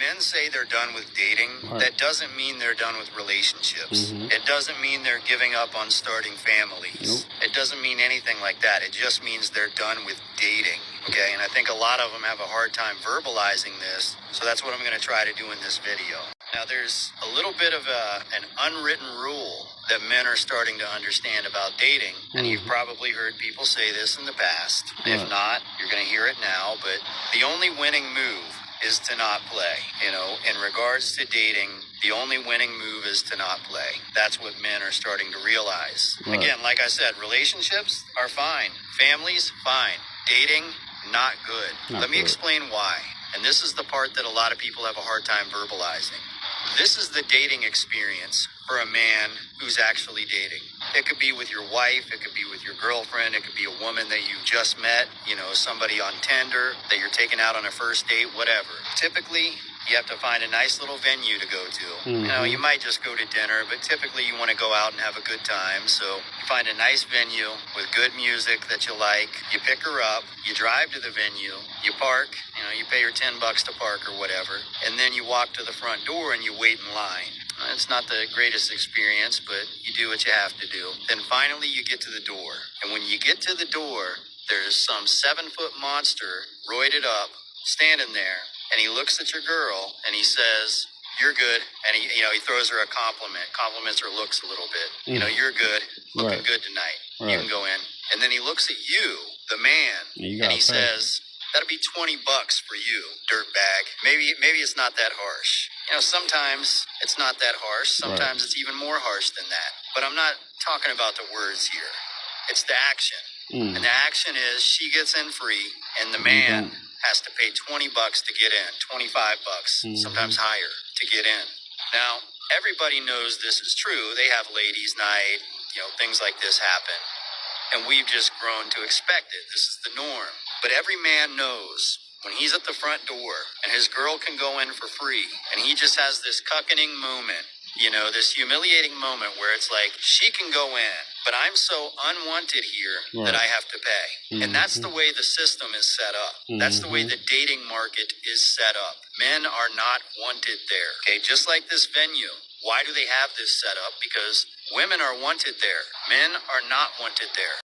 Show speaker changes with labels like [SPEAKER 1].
[SPEAKER 1] men say they're done with dating, that doesn't mean they're done with relationships. It doesn't mean they're giving up on starting families. It doesn't mean anything like that. It just means they're done with dating. Okay, and I think a lot of them have a hard time verbalizing this, so that's what I'm going to try to do in this video. Now, there's a little bit of an unwritten rule that men are starting to understand about dating, and you've probably heard people say this in the past. If not, you're going to hear it now, but the only winning move is to not play. You know, in regards to dating, the only winning move is to not play. That's what men are starting to realize. Again, like I said, relationships are fine. Families, fine. Dating, not good. Let me explain why. And this is the part that a lot of people have a hard time verbalizing. This is the dating experience for a man who's actually dating. It could be with your wife, it could be with your girlfriend, it could be a woman that you just met, you know, somebody on Tinder that you're taking out on a first date, whatever. Typically, you have to find a nice little venue to go to. You know, you might just go to dinner, but typically you want to go out and have a good time. So you find a nice venue with good music that you like. You pick her up, you drive to the venue, you park, you know, you pay her $10 to park or whatever, and then you walk to the front door and you wait in line. It's not the greatest experience, but you do what you have to do. Then finally you get to the door. And when you get to the door, there's some 7-foot monster, roided up, standing there. And he looks at your girl and he says, "You're good." And he, you know, he throws her a compliment, compliments her looks a little bit. You know, "You're good, looking good tonight. You can go in." And then he looks at you, the man, and he says, "That'll be $20 for you, dirtbag." Maybe it's not that harsh. You know, sometimes it's not that harsh. Sometimes it's even more harsh than that. But I'm not talking about the words here. It's the action. And the action is she gets in free and the man has to pay $20 to get in, $25, sometimes higher, to get in. Now, everybody knows this is true. They have ladies' night, you know, things like this happen. And we've just grown to expect it. This is the norm. But every man knows when he's at the front door and his girl can go in for free and he just has this cuckening moment, you know, this humiliating moment where it's like, she can go in, but I'm so unwanted here that I have to pay. And that's the way the system is set up. That's the way the dating market is set up. Men are not wanted there. Okay, just like this venue. Why do they have this set up? Because women are wanted there. Men are not wanted there.